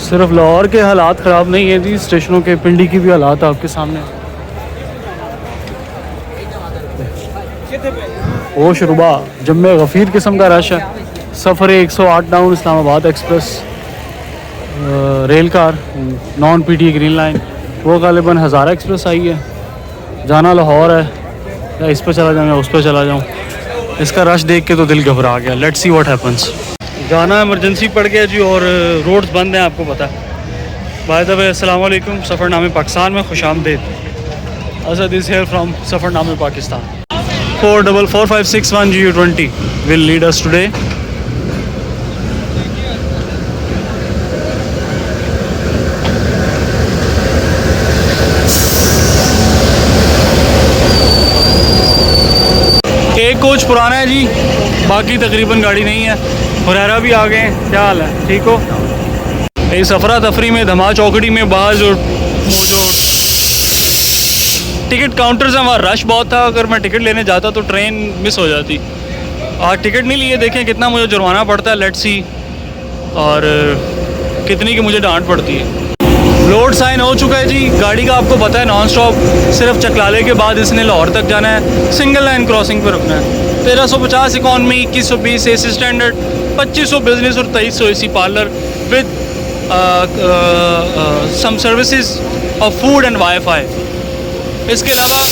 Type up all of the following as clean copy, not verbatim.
सिर्फ लाहौर के हालात ख़राब नहीं है जी, स्टेशनों के पिंडी की भी हालात आपके सामने। होश रुबा जम्मे गफ़ीर किस्म का रश है। सफ़र 108 down Islamabad express rail car non PT green line, वो गालिबन हज़ारा एक्सप्रेस आई है। जाना लाहौर है, या इस पर चला जाऊँ या उस पर चला जाऊँ। इसका रश देख के तो दिल घबरा गया। Let's see what happens. जाना इमरजेंसी पड़ गया जी और रोड्स बंद हैं, आपको पता है। बाय द वे अस्सलाम वालेकुम, सफ़रनामे पाकिस्तान में खुशामदीद। असद इज़ हियर फ्राम सफ़रनामे Pakistan. 44456 GU20 will lead us today. एक कोच पुराना है जी, बाकी तकरीबन गाड़ी नहीं है। हुरैरा भी आ गए हैं। क्या हाल है, ठीक हो? इस अफरा तफरी में धमा चौकड़ी में बाहर जो टिकट काउंटर्स हैं वहाँ रश बहुत था। अगर मैं टिकट लेने जाता तो ट्रेन मिस हो जाती। आज टिकट नहीं लिए, देखें कितना मुझे जुर्माना पड़ता है। लेट्स सी, और कितनी की मुझे डांट पड़ती है। लोड साइन हो चुका है जी, गाड़ी का आपको पता है नॉन स्टॉप। सिर्फ चकलाले के बाद इसने लाहौर तक जाना है, सिंगल लाइन क्रॉसिंग पर रुकना है। 1350 इकॉनमी, 2120 AC स्टैंडर्ड, 2500 बिजनेस और 2300 AC parlour with some services of food and wifi. इसके अलावा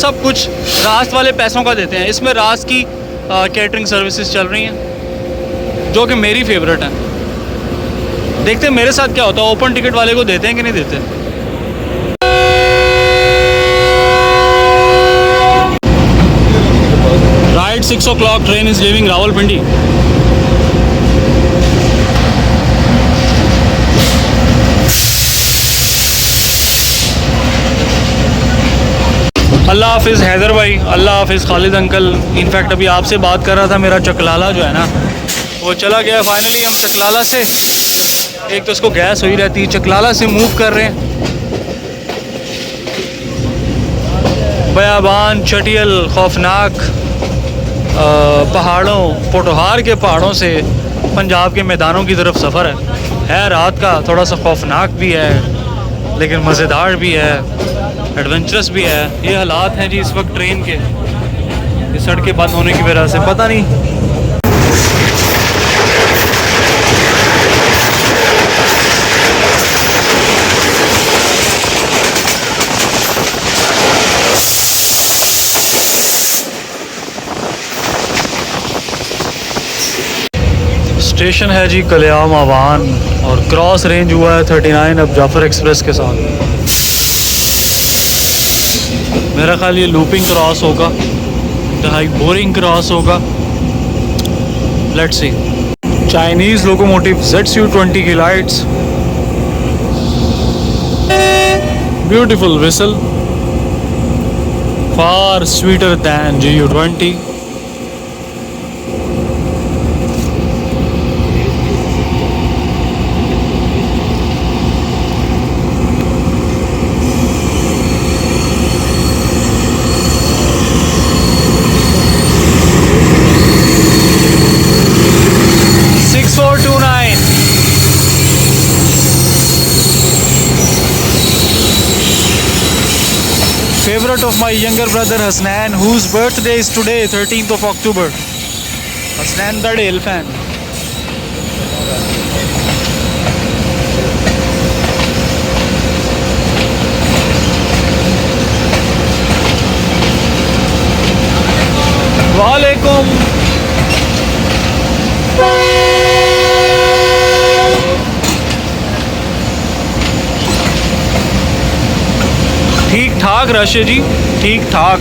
सब कुछ रास्त वाले पैसों का देते हैं। इसमें रास्त की कैटरिंग सर्विसेज चल रही हैं जो कि मेरी फेवरेट है। देखते हैं मेरे साथ क्या होता है, ओपन टिकट वाले को देते हैं कि नहीं देते। Right 6 o'clock train is leaving Rawalpindi. अल्लाह हाफिज़ हैदर भाई, अल्लाह हाफिज़ खालिद अंकल। इनफैक्ट अभी आपसे बात कर रहा था, मेरा चकलाला जो है ना वो चला गया। फाइनली हम चकलाला से, एक तो उसको गैस हुई रहती है, चकलाला से मूव कर रहे हैं। बयाबान, चटियल, खौफनाक पहाड़ों, पोटोहार के पहाड़ों से पंजाब के मैदानों की तरफ सफ़र है रात का। थोड़ा सा खौफनाक भी है लेकिन मज़ेदार भी है, एडवेंचरस भी है। ये हालात हैं जी इस वक्त ट्रेन के, ये सड़कें बंद होने की वजह से। पता नहीं स्टेशन है जी कलियाम आवान और क्रॉस रेंज हुआ है 39 अब जाफर एक्सप्रेस के साथ। मेरा ख्याल ये लूपिंग क्रॉस होगा, इंतहाई बोरिंग क्रॉस होगा। Let's see. Chinese locomotive ZCU20 की lights, beautiful whistle, far sweeter than GU20। Favorite of my younger brother Hasnan, whose birthday is today, 13th of October. Hasnan the Dale fan. वालेकुम। ठीक ठाक rush है जी, ठीक ठाक।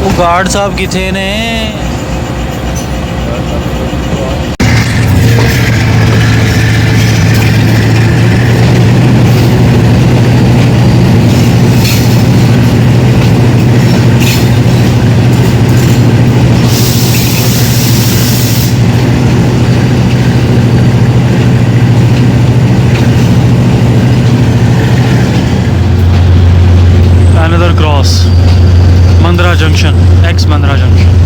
वो guard साहब किथे ने? another cross. Bandra junction, x Bandra junction.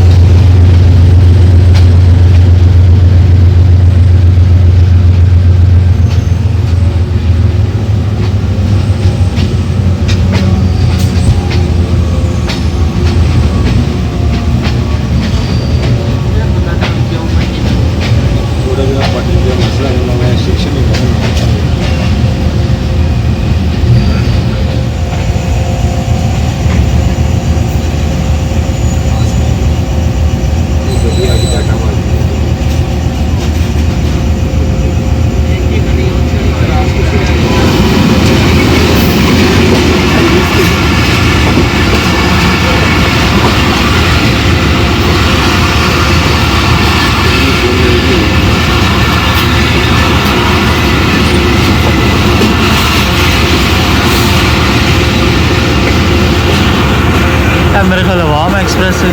मेरे ख्याल अवाम एक्सप्रेस से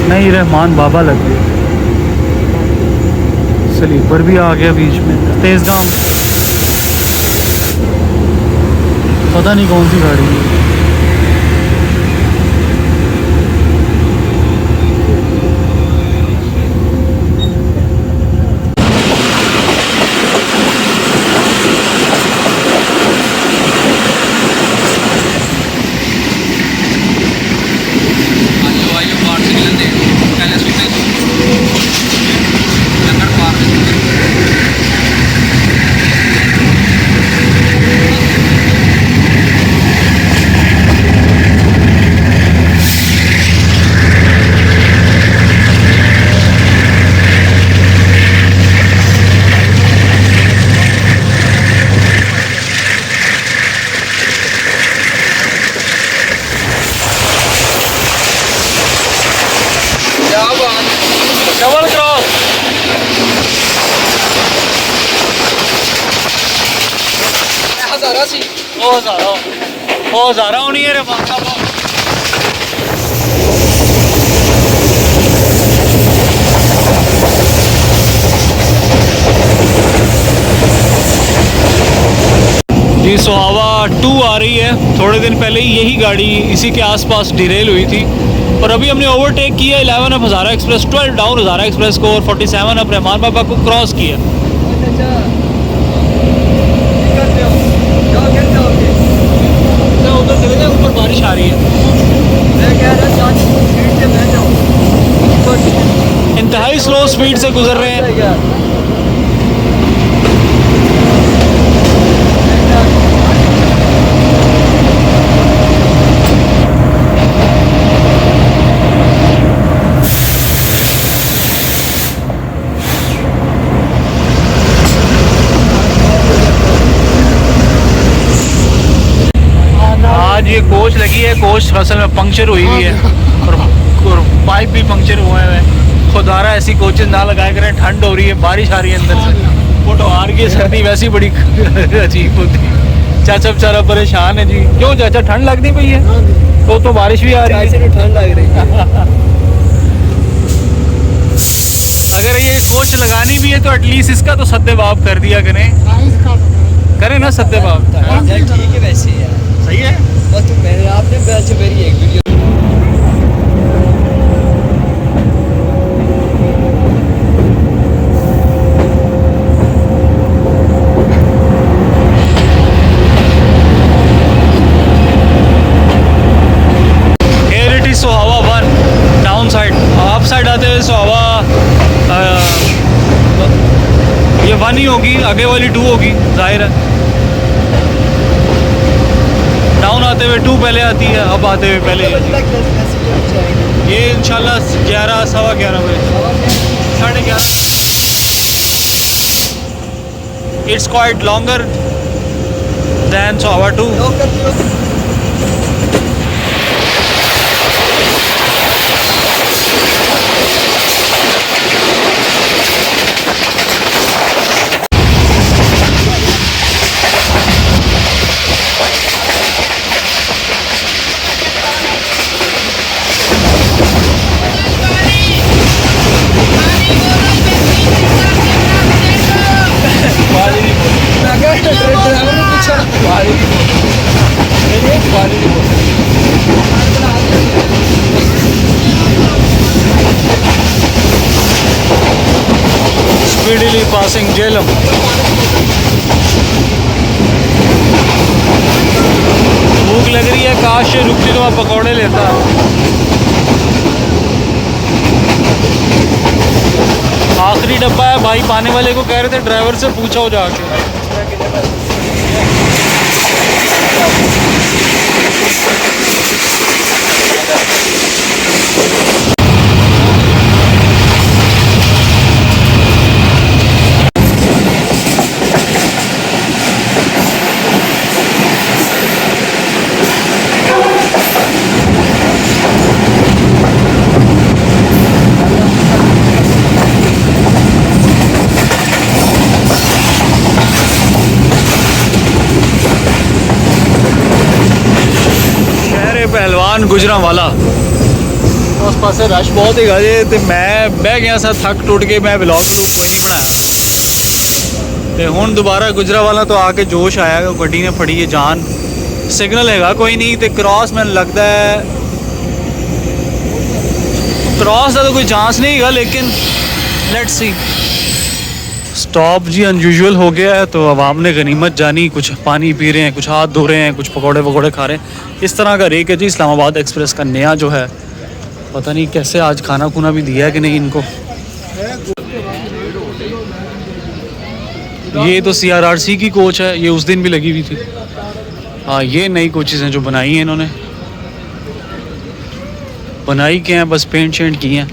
नहीं, रहमान बाबा लग गई। स्लीपर भी आ गया बीच में। तेज़गाम, पता नहीं कौन सी गाड़ी है। डबल क्रॉस हज़ारा होनी है रे माता। जी सुहावा 2 आ रही है। थोड़े दिन पहले ही यही गाड़ी इसी के आसपास डिरेल हुई थी और अभी हमने ओवरटेक किया 11 अप हज़ारा एक्सप्रेस, 12 डाउन हज़ारा एक्सप्रेस को और 47 अप रहमान बाबा को क्रॉस किया। उधर चले जाए, ऊपर बारिश आ रही है। इंतहाई स्लो स्पीड से गुजर रहे हैं। आज ये कोच लगी है, कोच असल में पंक्चर हुई हुई है और पाइप भी पंक्चर हुए हैं। खुदारा ऐसी कोचेस ना लगाया करें, ठंड हो रही है, बारिश आ रही है अंदर से। फोटो हार की सर्दी वैसी बड़ी अजीब होती है। चाचा बेचारा परेशान है जी। क्यों चाचा, ठंड लगती पई है? तो बारिश भी आ रही है, ठंड लग रही है। अगर ये कोच लगानी भी है तो एटलीस्ट इसका तो सद्देबाब कर दिया करें ना, सद्देबाब। ठीक है वैसे यार, सही है। आपने मेरी एक video Suhawa 1 down side, up side आते हुए सुहावा ये 1 ही होगी, आगे वाली 2 होगी जाहिर है। डाउन आते हुए 2 पहले आती है, अब आते हुए पहले ये इंशाल्लाह 11 सवा 11 बजे 11:30। It's quite longer than Suhawa 2। Crossing Jhelum. भूख लग रही है, काश रुकती तो मैं पकौड़े लेता। आखिरी डब्बा है भाई, पाने वाले को कह रहे थे ड्राइवर से पूछा हो जाके। पहलवान गुजरांवाला उस पास रश बहुत है जे, तो मैं बह गया सा थक टुट के, मैं व्लॉग कोई नहीं बनाया। तो हुण दोबारा गुजरांवाला तो आके जोश आया, गड्डी ने फड़ी है जान। सिग्नल हैगा कोई नहीं, तो क्रॉस मैंने लगता है क्रॉस का तो कोई चांस नहीं है, लेकिन let's see. Stop G unusual हो गया है, तो आवाम ने गनीमत जानी, कुछ पानी पी रहे हैं, कुछ हाथ धो रहे हैं, कुछ पकौड़े वकौड़े खा रहे हैं। इस तरह का रेक है जी इस्लामाबाद एक्सप्रेस का नया जो है। पता नहीं कैसे आज खाना खुना भी दिया है कि नहीं इनको। ये तो CRRC की कोच है, ये उस दिन भी लगी हुई थी। हाँ, ये नई कोचेज़ हैं जो बनाई हैं इन्होंने। बनाई क्या है, बस पेंट शेंट की हैं।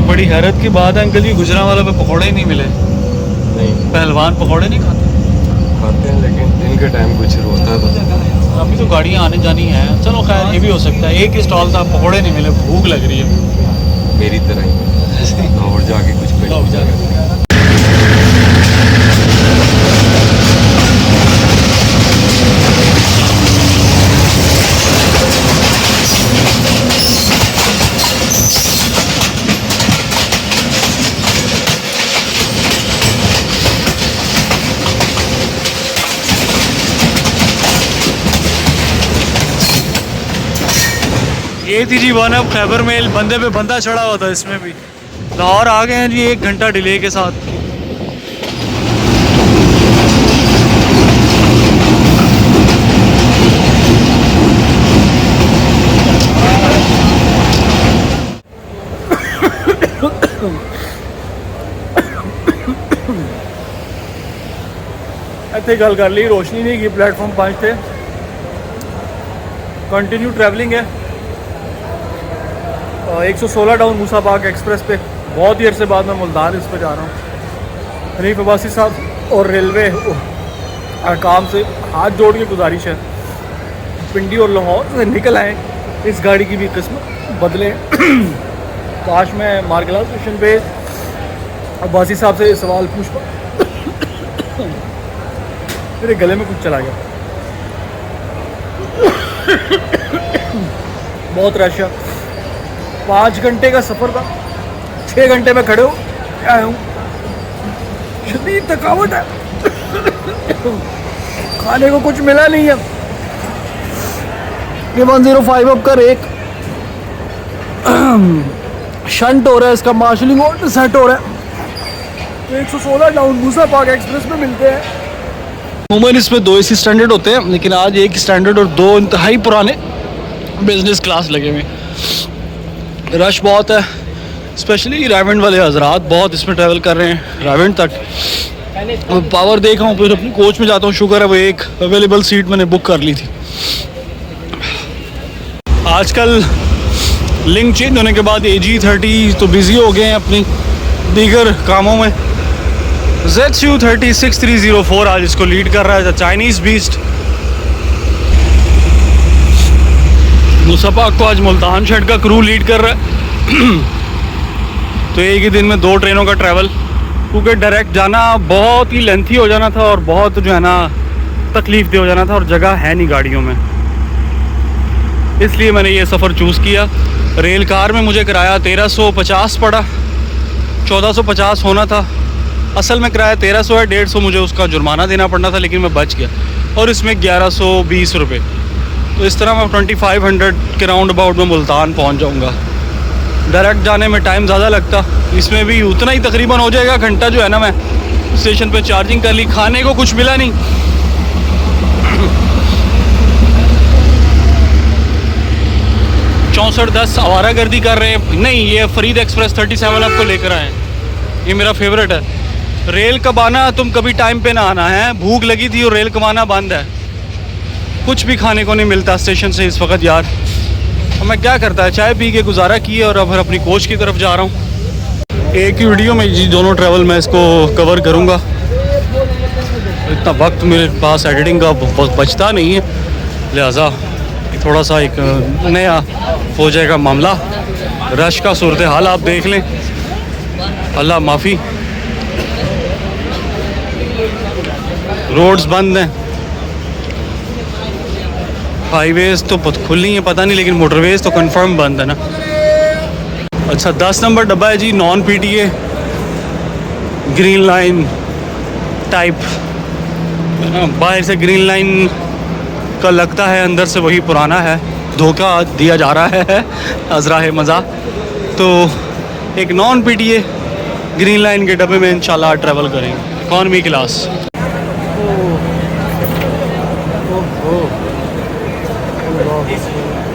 बड़ी हैरत की बात है अंकल जी, गुजरांवाला पे पकौड़े ही नहीं मिले। नहीं पहलवान पकौड़े नहीं खाते? खाते हैं, लेकिन दिन के टाइम कुछ होता है। अभी तो गाड़ियाँ आने जानी हैं, चलो खैर ये भी हो सकता है। एक ही स्टॉल था, पकौड़े नहीं मिले, भूख लग रही है मेरी तरह ही। और जाके कुछ पेट ये थी जी वन अप खैबर मेल, बंदे पे बंदा चढ़ा हुआ था। इसमें भी लाहौर आ गए हैं जी 1 घंटा डिले के साथ। ਇੱਥੇ ਗੱਲ ਕਰ ਲਈ, रोशनी नहीं की, प्लेटफॉर्म 5 थे। कंटिन्यू ट्रैवलिंग है। 116 डाउन मूसा पाक एक्सप्रेस पे बहुत ही अरसे बाद मैं मुल्तान इस पे जा रहा हूँ। हनीफ अब्बासी साहब और रेलवे काम से हाथ जोड़ के गुजारिश है, पिंडी और लाहौर से निकल आए, इस गाड़ी की भी किस्मत बदले। काश मैं मार्गला स्टेशन पे अब्बासी साहब से सवाल पूछ पाऊँ। मेरे गले में कुछ चला गया। बहुत रश है। 5 घंटे का सफ़र था, 6 घंटे में खड़े हो आया हूँ। शदीद थकावट है, खाने को कुछ मिला नहीं है। ये 105 अप का रेक शंट हो रहा है, इसका मार्शलिंग और सेट हो रहा है। तो 116 डाउन मूसा पाक एक्सप्रेस में मिलते हैं। अमूमन इसमें 2 AC स्टैंडर्ड होते हैं, लेकिन आज 1 स्टैंडर्ड और 2 इंतहाई पुराने बिजनेस क्लास लगे हुए। रश बहुत है, स्पेशली रायवंड वाले हजरात बहुत इसमें ट्रैवल कर रहे हैं रायवंड तक। पावर देख रहा हूँ, फिर अपनी कोच में जाता हूँ। शुक्र है वो एक अवेलेबल सीट मैंने बुक कर ली थी। आजकल लिंक चेंज होने के बाद AG30 तो बिज़ी हो गए हैं अपनी दीगर कामों में। ZU306304 आज इसको लीड कर रहा है, चाइनीज़ बीस्ट। मूसा पाक को आज मुल्तान शहर का क्रू लीड कर रहा है। तो एक ही दिन में 2 ट्रेनों का ट्रैवल, क्योंकि डायरेक्ट जाना बहुत ही लेंथी हो जाना था और बहुत जो है ना तकलीफ दे हो जाना था, और जगह है नहीं गाड़ियों में, इसलिए मैंने ये सफ़र चूज़ किया। रेल कार में मुझे किराया 1350 पड़ा, 1450 होना था, असल में किराया 1300 है, 150 मुझे उसका जुर्माना देना पड़ना था, लेकिन मैं बच गया। और इसमें 1120 रुपये, तो इस तरह मैं 2500 के राउंड अबाउट में मुल्तान पहुंच जाऊंगा। डायरेक्ट जाने में टाइम ज़्यादा लगता, इसमें भी उतना ही तकरीबन हो जाएगा, घंटा जो है ना। मैं स्टेशन पे चार्जिंग कर ली, खाने को कुछ मिला नहीं। 6410 आवारा गर्दी कर रहे हैं। नहीं, ये फरीद एक्सप्रेस 37 आपको लेकर आए हैं, ये मेरा फेवरेट है। रेल कबाना तुम कभी टाइम पे ना आना है, भूख लगी थी और रेल कबाना बंद है, कुछ भी खाने को नहीं मिलता स्टेशन से इस वक्त यार। अब मैं क्या करता है, चाय पी के गुजारा किए और अब अपनी कोच की तरफ जा रहा हूँ। एक ही वीडियो में जी दोनों ट्रैवल मैं इसको कवर करूँगा, इतना वक्त मेरे पास एडिटिंग का बचता नहीं है, लिहाजा थोड़ा सा एक नया हो जाएगा मामला। रश का सूरत हाल आप देख लें, अल्लाह माफ़ी। रोड्स बंद हैं, हाईवेज़ तो खुली हैं पता नहीं, लेकिन मोटरवेज़ तो कंफर्म बंद है ना। अच्छा, 10 नंबर डब्बा है जी, non PTA green line type, बाहर से ग्रीन लाइन का लगता है, अंदर से वही पुराना है, धोखा दिया जा रहा है अज़राए मज़ा। तो एक नॉन पीटीए ग्रीन लाइन के डब्बे में इंशाल्लाह ट्रैवल करेंगे, इकॉनमी क्लास।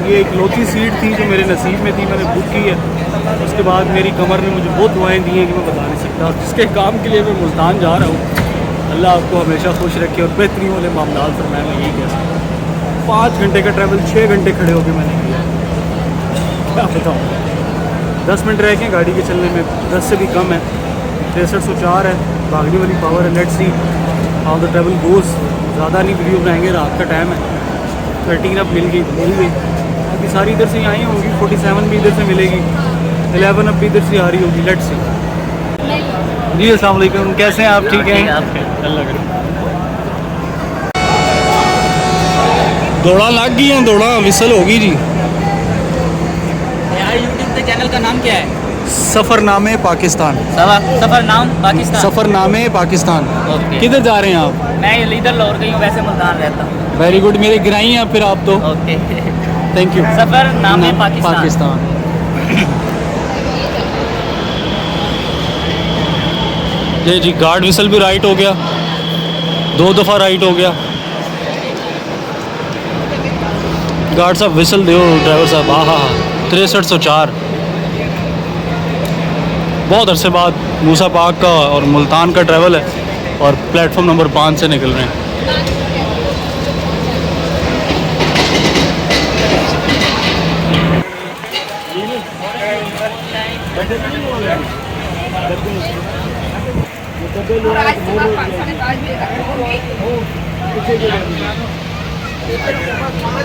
ये एक लौती सीट थी जो मेरे नसीब में थी, मैंने बुक की है। उसके बाद मेरी कमर ने मुझे बहुत दुआएं दी हैं कि मैं बता नहीं सकता, जिसके काम के लिए मैं मुल्तान जा रहा हूँ। अल्लाह आपको हमेशा खुश रखे और बेहतरीन वाले मामला फरमाए, मैं यही कह सकता हूँ। 5 घंटे का ट्रैवल 6 घंटे खड़े होकर मैंने किया, क्या बताऊँ। 10 मिनट रह के गाड़ी के चलने में, 10 से भी कम है। 6304 है भागने वाली पावर है। Let's see how the travel goes. ज़्यादा नहीं वीडियो बनाएंगे, रात का टाइम है। 13 अब मिल गई, अभी सारी इधर से आई होंगी, 47 भी इधर से मिलेगी, 11 अब भी इधर से आ रही होगी। लेट्स सी जी। अस्सलाम वालेकुम, कैसे हैं आप? ठीक हैं, अल्लाह करे। दौड़ा लग गई हैं, दौड़ा विसल होगी जी। यूट्यूब पे चैनल का नाम क्या है? सफ़रनामे पाकिस्तान। सफरनाम पाकिस्तान। सफ़रनामे पाकिस्तान। ओके। किधर जा रहे हैं आप? मैं इधर लौट गई हूँ, वैसे मुल्तान रहता हूँ। वेरी गुड, मेरे गिराई हैं फिर आप तो। Okay, thank you. सफरनामे पाकिस्तान। ये जी गार्ड विसल भी राइट हो गया, 2 दफ़ा राइट हो गया। गार्ड साहब विसल दो, ड्राइवर साहब। हाँ 6304। बहुत अरसे बाद मूसा पाक का और मुल्तान का ट्रैवल है और प्लेटफॉर्म नंबर 5 से निकल रहे हैं।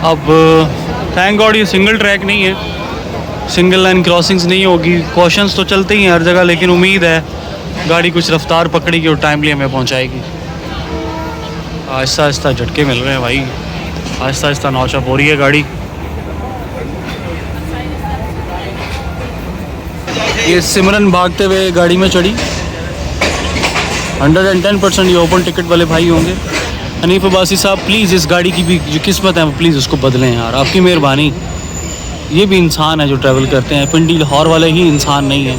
अब थैंक गॉड ये सिंगल ट्रैक नहीं है, सिंगल लाइन क्रॉसिंग्स नहीं होगी। कॉशंस तो चलते ही हैं हर जगह, लेकिन उम्मीद है गाड़ी कुछ रफ्तार पकड़ेगी और टाइमली हमें पहुंचाएगी। आहिस्ता आहिस्ता झटके मिल रहे हैं भाई, आहिस्ता आहिस्ता नौचअप हो रही है गाड़ी। ये सिमरन भागते हुए गाड़ी में चढ़ी, 110% ये ओपन टिकट वाले भाई होंगे। हनीफ अब्बासी साहब प्लीज़ इस गाड़ी की भी जो किस्मत है वो प्लीज़ उसको बदलें यार, आपकी मेहरबानी। ये भी इंसान है जो ट्रैवल करते हैं, पिंडी लाहौर वाले ही इंसान नहीं हैं,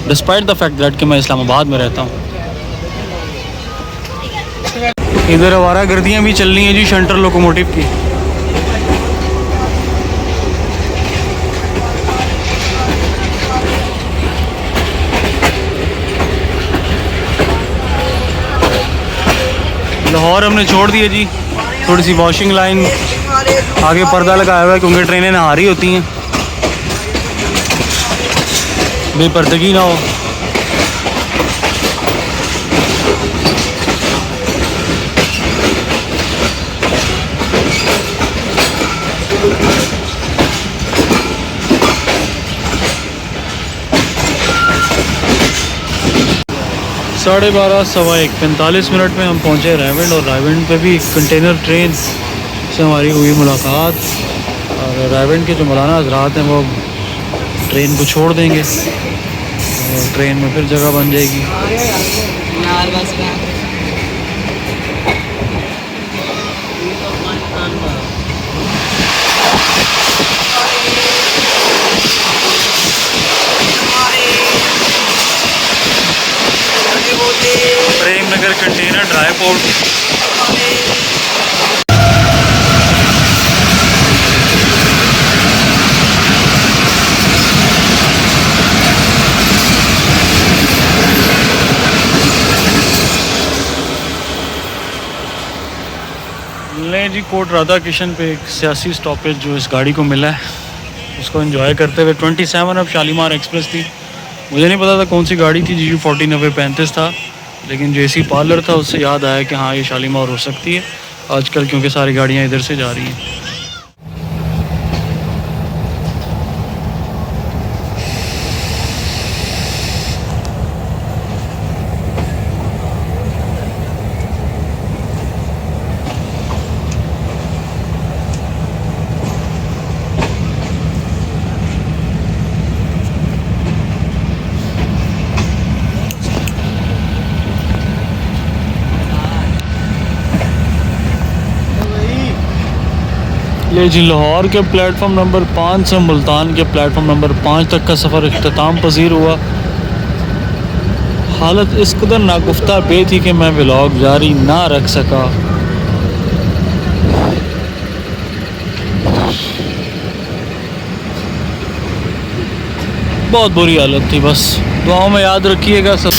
डिस्पाइट द फैक्ट दैट कि मैं इस्लामाबाद में रहता हूँ। इधर आवारा गर्दियाँ भी चल रही हैं जी शंटर लोकोमोटिव की। लाहौर हमने छोड़ दिया जी, थोड़ी सी वॉशिंग लाइन आगे पर्दा लगाया हुआ है क्योंकि ट्रेनें नहा रही होती हैं, बेपर्दगी ना हो। साढ़े 12 सवा 1 45 मिनट में हम पहुँचे रायविंड, और रायविंड पे भी कंटेनर ट्रेन से हमारी हुई मुलाकात। और रायविंड के जो मौलाना हजरात हैं वो ट्रेन को छोड़ देंगे और ट्रेन में फिर जगह बन जाएगी। Prem Nagar container dry port. ले जी कोट राधा किशन पे एक सियासी स्टॉपेज जो इस गाड़ी को मिला है उसको एंजॉय करते हुए 27 अब शालीमार एक्सप्रेस थी। मुझे नहीं पता था कौन सी गाड़ी थी, GU 409035 था, लेकिन JC पार्लर था उससे याद आया कि हाँ ये शालीमार हो सकती है आजकल, क्योंकि सारी गाड़ियाँ इधर से जा रही हैं। ले जी लाहौर के प्लेटफॉर्म नंबर 5 से मुल्तान के प्लेटफॉर्म नंबर 5 तक का सफ़र इख्तिताम पजीर हुआ। हालत इस कदर नागुफ्ता पे थी कि मैं व्लॉग जारी ना रख सका। बहुत बुरी हालत थी, बस दुआओं में याद रखिएगा सब।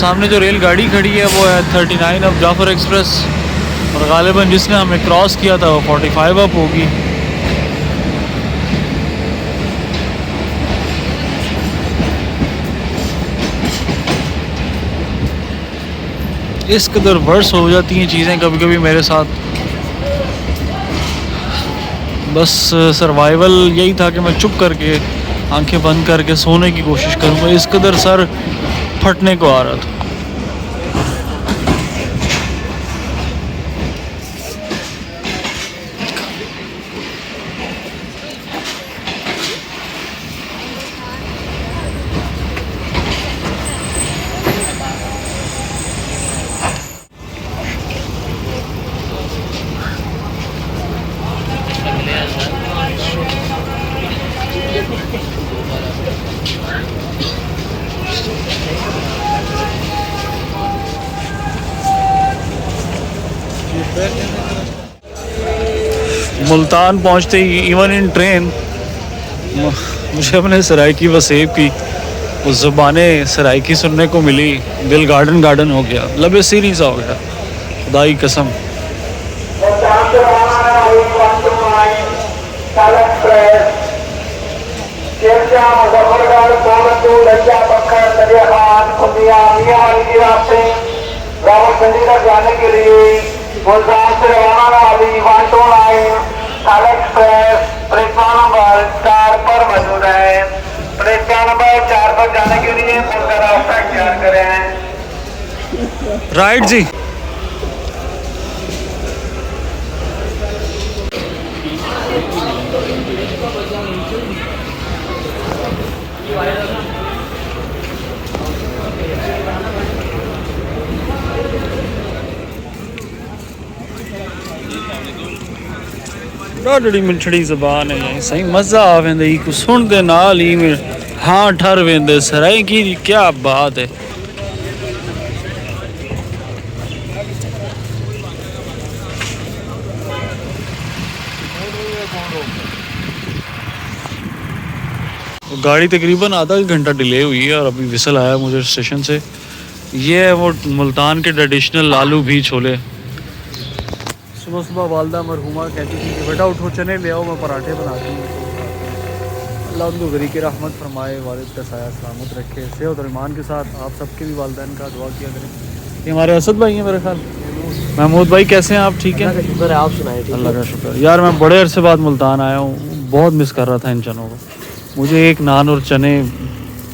सामने जो रेलगाड़ी खड़ी है वो है 39 अब जाफ़र एक्सप्रेस, और गालिबन जिसने हमें क्रॉस किया था वो 45 अप होगी। इस कदर वर्स हो जाती हैं चीज़ें कभी कभी मेरे साथ। बस सर्वाइवल यही था कि मैं चुप करके आंखें बंद करके सोने की कोशिश करूँगा, इस कदर सर फटने को आ रहा था। मुल्तान पहुंचते ही इवन इन ट्रेन मुझे अपने सराइकी वसेब की उस ज़ुबाने सराइकी सुनने को मिली। दिल गार्डन गार्डन हो गया, लबे सीरी सा हो गया, खुदा की कसम। जाने के लिए मुल्तान से रवाना वाली 129 कल एक्सप्रेस प्लेटफॉर्म नंबर 4 पर मौजूद है। प्लेटफॉर्म नंबर 4 पर जाने के लिए मुल्क रास्ता इख्तियार करें। राइट जी। ॾाढी मिठड़ी ज़बान है यही सही मज़ा आ वेंदे ही कुछ सुन दे नाल ही में हाँ ठर वेंदे सराइकी की क्या बात है। गाड़ी तकरीबन आधा घंटा डिले हुई है और अभी विसल आया मुझे स्टेशन से। ये है वो मुल्तान के ट्रेडिशनल आलू भी छोले। सुबह सुबह वालदा मरहुमा कहती थी कि बेटा उठो चने ले आओ, मैं पराठे बनाती हूँ। अल्लाह उनको गरी की रहमत फरमाए, वालिद का साया सलामत रखे, सेहत और ईमान के साथ आप सबके भी वालिदैन का दुआ किया करें। ये हमारे असद भाई हैं मेरे ख्याल। महमूद भाई कैसे हैं आप? ठीक है, शुक्र है, आप सुनाए? अल्लाह का शुक्र। यार मैं बड़े अरसे बाद मुल्तान आया हूँ, बहुत मिस कर रहा था इन चनों को। मुझे एक नान और चने,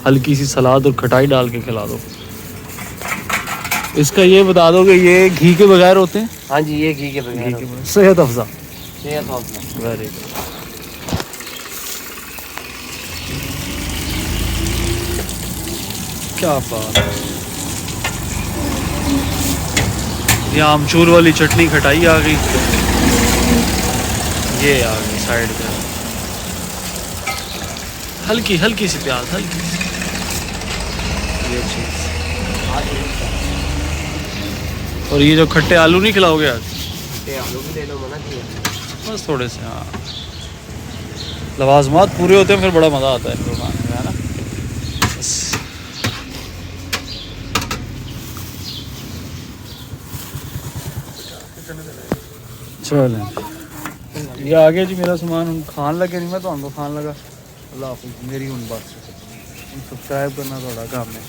हल्की सी सलाद और खटाई डाल के खिला दो। इसका ये बता दो कि ये घी के बगैर होते हैं? हाँ जी, ये घी के बगैर। सेहत अफजा। सेहत अफजा, वेरी गुड। क्या बात है। ये आमचूर वाली चटनी खटाई आ गई, ये आ गई साइड पे, हल्की हल्की सी प्याज, हल्की सी ये चीज़। और ये जो खट्टे आलू नहीं खिलाओगे आज? आलू भी ले लो, मना किया। बस थोड़े से, हाँ लवाजमात पूरे होते हैं फिर बड़ा मज़ा आता है इनको खाने में, है ना। बस चलें, ये आ गया जी मेरा सामान। हम खान लगे नहीं, मैं तो खान लगा। अल्लाह हाफिज़। मेरी हूँ बस सब्सक्राइब करना थोड़ा काम है।